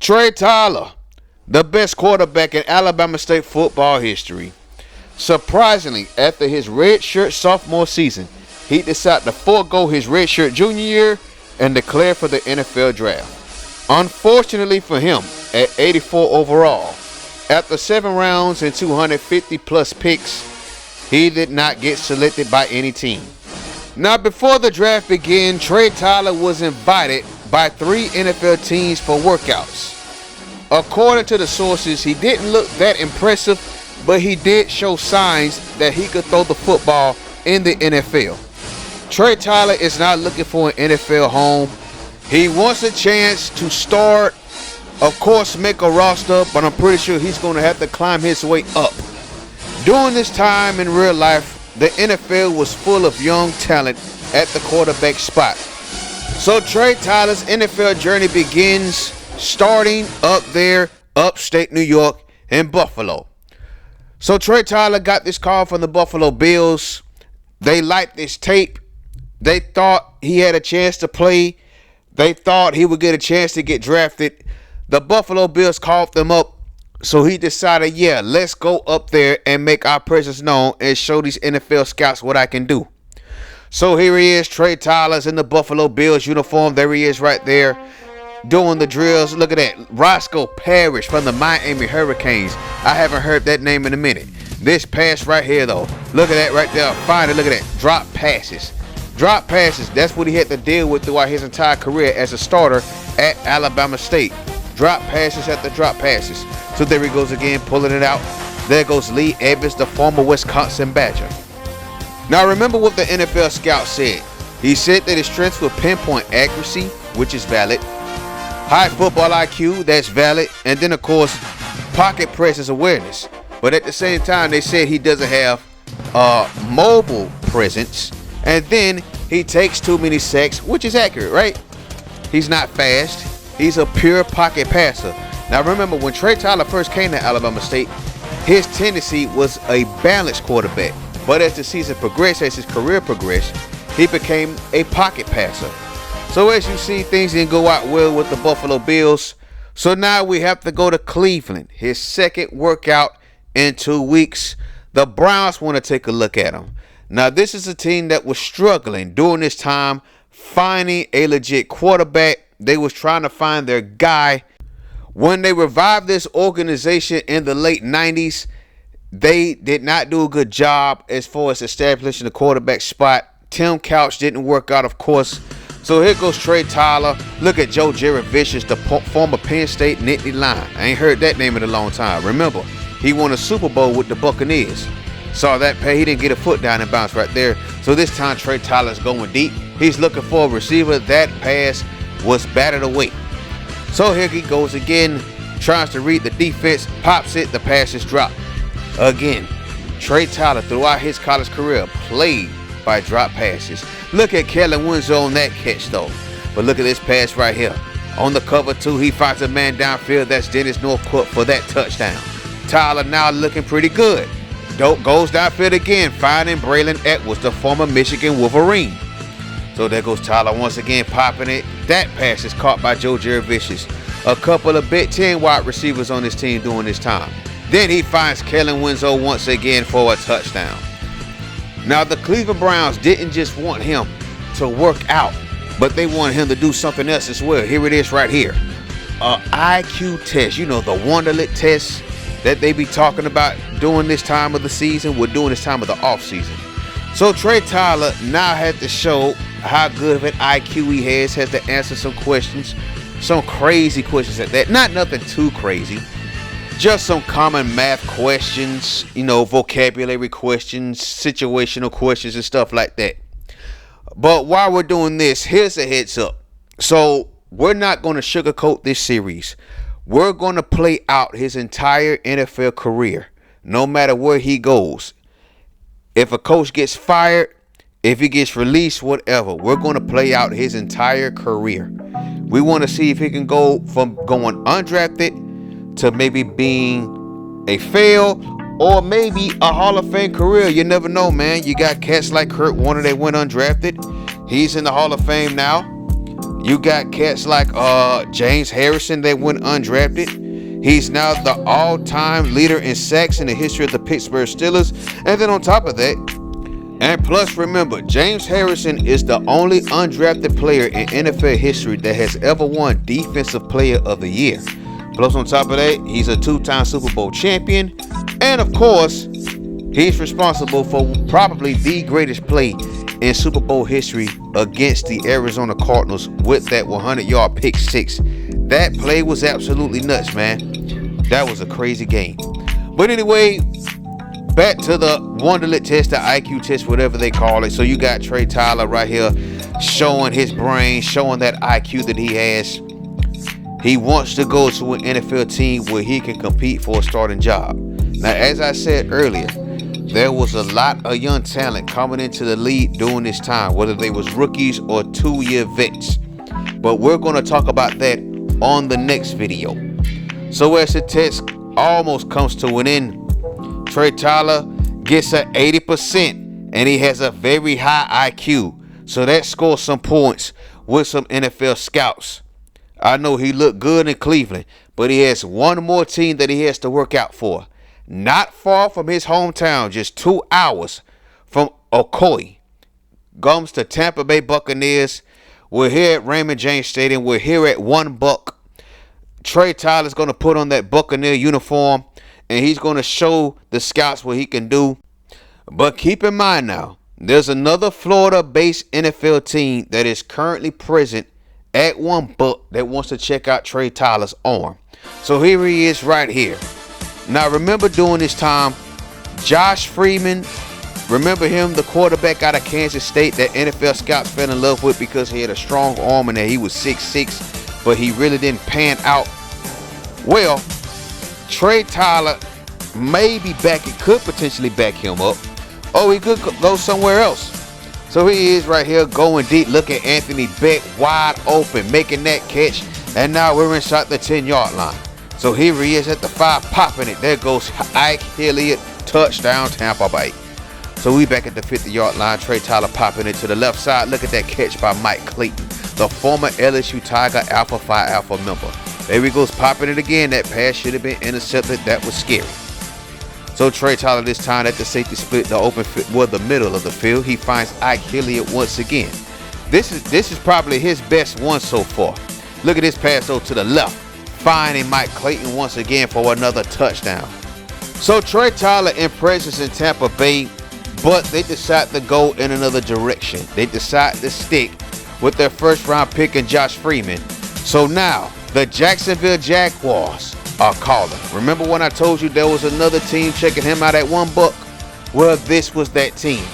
Trey Tyler, the best quarterback in Alabama State football history. Surprisingly, after his redshirt sophomore season, he decided to forego his redshirt junior year and declare for the NFL draft. Unfortunately for him, at 84 overall, after 7 rounds and 250 plus picks, he did not get selected by any team. Now, before the draft began, Trey Tyler was invited by 3 NFL teams for workouts. According to the sources, he didn't look that impressive, but he did show signs that he could throw the football in the NFL. Trey Tyler is not looking for an NFL home. He wants a chance to start, of course, make a roster, but I'm pretty sure he's going to have to climb his way up. During this time in real life, the NFL was full of young talent at the quarterback spot. So Trey Tyler's NFL journey begins starting up there, upstate New York in Buffalo. So Trey Tyler got this call from the Buffalo Bills. They liked this tape. They thought he had a chance to play. They thought he would get a chance to get drafted. The Buffalo Bills called them up. So he decided, yeah, let's go up there and make our presence known and show these NFL scouts what I can do. So here he is, Trey Tyler's in the Buffalo Bills uniform. There he is right there doing the drills. Look at that. Roscoe Parrish from the Miami Hurricanes. I haven't heard that name in a minute. This pass right here, though. Look at that right there. Finally, look at that. Drop passes. Drop passes. That's what he had to deal with throughout his entire career as a starter at Alabama State. Drop passes after drop passes. So there he goes again, pulling it out. There goes Lee Evans, the former Wisconsin Badger. Now remember what the NFL scout said. He said that his strengths were pinpoint accuracy, which is valid. High football IQ, that's valid. And then of course, pocket presence awareness. But at the same time, they said he doesn't have mobile presence. And then he takes too many sacks, which is accurate, right? He's not fast. He's a pure pocket passer. Now remember, when Trey Tyler first came to Alabama State, his tendency was a balanced quarterback. But as the season progressed, as his career progressed, he became a pocket passer. So as you see, things didn't go out well with the Buffalo Bills. So now we have to go to Cleveland. His second workout in 2 weeks. The Browns want to take a look at him. Now this is a team that was struggling during this time, finding a legit quarterback. They was trying to find their guy. When they revived this organization in the late 90s, they did not do a good job as far as establishing the quarterback spot. Tim Couch didn't work out, of course. So here goes Trey Tyler. Look at Joe Vicious, the former Penn State Nittany Lion. I ain't heard that name in a long time. Remember, he won a Super Bowl with the Buccaneers. Saw that play. He didn't get a foot down and bounce right there. So this time Trey Tyler's going deep. He's looking for a receiver. That pass was batted away. So here he goes again, tries to read the defense, pops it, the pass is dropped. Again, Trey Tyler throughout his college career played by drop passes. Look at Kellen Winslow on that catch though. But look at this pass right here. On the cover 2, he finds a man downfield. That's Dennis Northcutt for that touchdown. Tyler now looking pretty good. Goes downfield again, finding Braylon Edwards, the former Michigan Wolverine. So there goes Tyler once again popping it. That pass is caught by Joe Vicious. A couple of Big Ten wide receivers on this team during this time. Then he finds Kellen Winslow once again for a touchdown. Now the Cleveland Browns didn't just want him to work out, but they wanted him to do something else as well. Here it is right here. A IQ test. You know, the Wonderlic test that they be talking about during this time of the season. We're doing this time of the off season. So Trey Tyler now had to show how good of an IQ he has, had to answer some questions, some crazy questions at that. Not nothing too crazy, just some common math questions, you know, vocabulary questions, situational questions and stuff like that. But while we're doing this, here's a heads up. So we're not going to sugarcoat this series. We're going to play out his entire NFL career, no matter where he goes. If a coach gets fired, if he gets released, whatever, we're going to play out his entire career. We want to see if he can go from going undrafted to maybe being a fail or maybe a Hall of Fame career. You never know, man. You got cats like Kurt Warner that went undrafted. He's in the Hall of Fame now. You got cats like James Harrison that went undrafted. He's now the all-time leader in sacks in the history of the Pittsburgh Steelers. And then on top of that, and plus remember, James Harrison is the only undrafted player in NFL history that has ever won Defensive Player of the Year. Plus on top of that, he's a 2-time Super Bowl champion. And of course, he's responsible for probably the greatest play in Super Bowl history against the Arizona Cardinals with that 100-yard pick six. That play was absolutely nuts, man. That was a crazy game. But anyway, back to the Wonderlic test, the IQ test, whatever they call it. So you got Trey Tyler right here showing his brain, showing that IQ that he has. He wants to go to an NFL team where he can compete for a starting job. Now, as I said earlier, there was a lot of young talent coming into the league during this time, whether they was rookies or 2-year vets. But we're going to talk about that on the next video. So as the test almost comes to an end, Trey Tyler gets an 80% and he has a very high IQ. So that scores some points with some NFL scouts. I know he looked good in Cleveland, but he has one more team that he has to work out for. Not far from his hometown, just 2 hours from Ocoee. Comes to Tampa Bay Buccaneers. We're here at Raymond James Stadium. We're here at $1. Trey Tyler's going to put on that Buccaneer uniform, and he's going to show the scouts what he can do. But keep in mind now, there's another Florida-based NFL team that is currently present at $1 that wants to check out Trey Tyler's arm. So here he is right here. Now remember during this time, Josh Freeman, remember him, the quarterback out of Kansas State that NFL scouts fell in love with because he had a strong arm and that he was 6'6", but he really didn't pan out. Well, Trey Tyler may be back. It could potentially back him up. Oh, he could go somewhere else. So he is right here going deep. Look at Anthony Beck wide open, making that catch. And now we're inside the 10-yard line. So here he is at the 5, popping it. There goes Ike Hilliard, touchdown Tampa Bay. So we back at the 50-yard line. Trey Tyler popping it to the left side. Look at that catch by Mike Clayton, the former LSU Tiger Alpha Phi Alpha member. There he goes, popping it again. That pass should have been intercepted. That was scary. So Trey Tyler this time at the safety split, the open the middle of the field. He finds Ike Hilliard once again. This is probably his best one so far. Look at this pass though to the left, finding Mike Clayton once again for another touchdown. So Trey Tyler impresses in Tampa Bay, but they decide to go in another direction. They decide to stick with their first round pick in Josh Freeman. So now the Jacksonville Jaguars are calling. Remember when I told you there was another team checking him out at $1? Well, this was that team.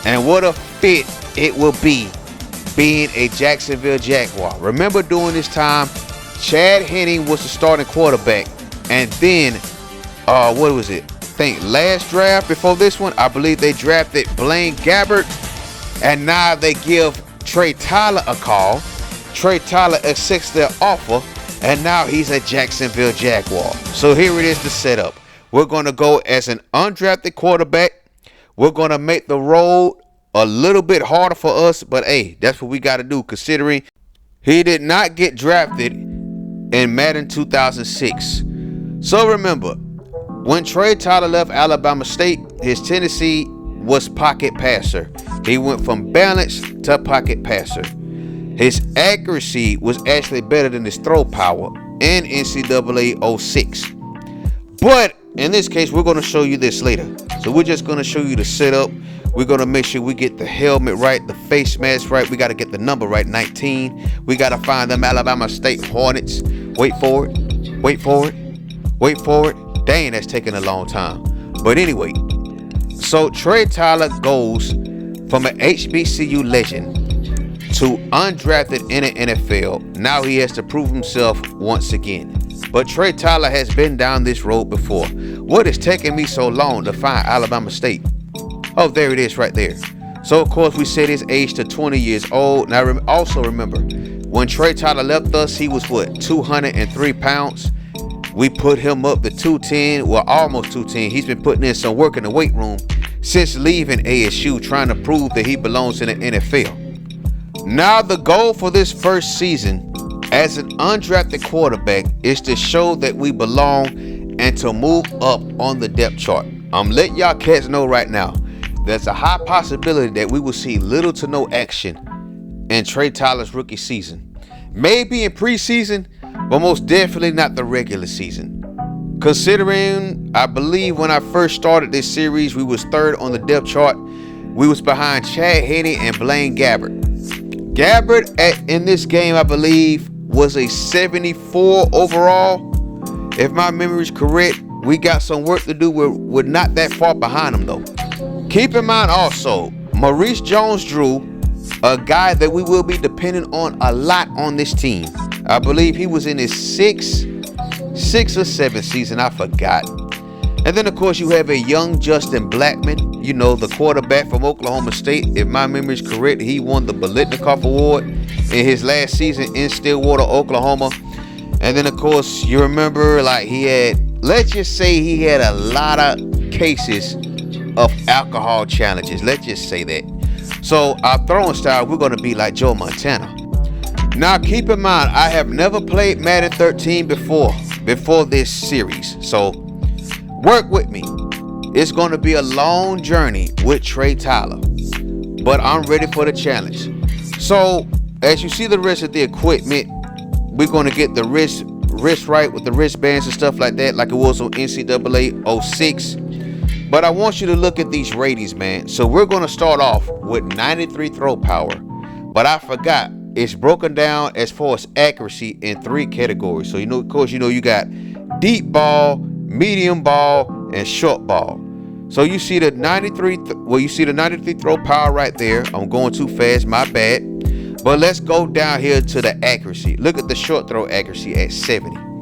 And what a fit it will be being a Jacksonville Jaguar. Remember during this time, Chad Henne was the starting quarterback. And then, what was it? I think last draft before this one, I believe they drafted Blaine Gabbert. And now they give Trey Tyler a call. Trey Tyler accepts their offer. And now he's a Jacksonville Jaguar. So here it is, the setup. We're going to go as an undrafted quarterback. We're going to make the road a little bit harder for us. But, hey, that's what we got to do, considering he did not get drafted in Madden 2006. So remember, when Trey Tyler left Alabama State, his tendency was pocket passer. He went from balanced to pocket passer. His accuracy was actually better than his throw power in NCAA 06. But in this case, we're going to show you this later. So we're just going to show you the setup. We're going to make sure we get the helmet right, the face mask right. We got to get the number right, 19. We got to find them Alabama State Hornets. Wait for it. Wait for it. Wait for it. Dang, that's taking a long time. But anyway, so Trey Tyler goes from an HBCU legend to undrafted in the NFL. Now he has to prove himself once again. But Trey Tyler has been down this road before. What is taking me so long to find Alabama State? Oh, there it is right there. So, of course, we set his age to 20 years old. Now, also remember, when Trey Tyler left us, he was, 203 pounds. We put him up to 210, well, almost 210. He's been putting in some work in the weight room since leaving ASU, trying to prove that he belongs in the NFL. Now the goal for this first season as an undrafted quarterback is to show that we belong and to move up on the depth chart. I'm letting y'all cats know right now, there's a high possibility that we will see little to no action in Trey Tyler's rookie season. Maybe in preseason, but most definitely not the regular season. Considering, I believe when I first started this series, we was third on the depth chart. We was behind Chad Henne and Blaine Gabbert. Gabbert in this game, I believe, was a 74 overall. If my memory is correct, we got some work to do. We're not that far behind him though. Keep in mind also, Maurice Jones-Drew, a guy that we will be depending on a lot on this team. I believe he was in his sixth or seventh season, I forgot. And then of course you have a young Justin Blackman, you know, the quarterback from Oklahoma State. If my memory is correct, he won the Biletnikoff Award in his last season in Stillwater, Oklahoma. And then of course you remember, like, he had, let's just say he had a lot of cases of alcohol challenges. Let's just say that. So our throwing style, we're going to be like Joe Montana. Now keep in mind, I have never played Madden 13 before this series. So work with me. It's going to be a long journey with Trey Tyler, but I'm ready for the challenge. So as you see the rest of the equipment, we're going to get the wrist right with the wristbands and stuff like that, like it was on NCAA 06. But I want you to look at these ratings, man. So we're going to start off with 93 throw power, but I forgot it's broken down as far as accuracy in 3 categories. So of course you got deep ball, medium ball, and short ball. So you see the 93 throw power right there. I'm going too fast, my bad. But let's go down here to the accuracy. Look at the short throw accuracy at 70.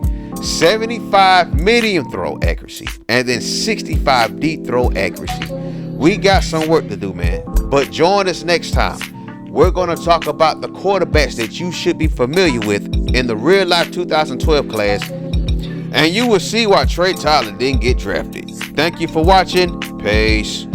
75 medium throw accuracy, and then 65 deep throw accuracy. We got some work to do, man. But join us next time. We're going to talk about the quarterbacks that you should be familiar with in the real life 2012 class, and you will see why Trey Tyler didn't get drafted. Thank you for watching. Peace.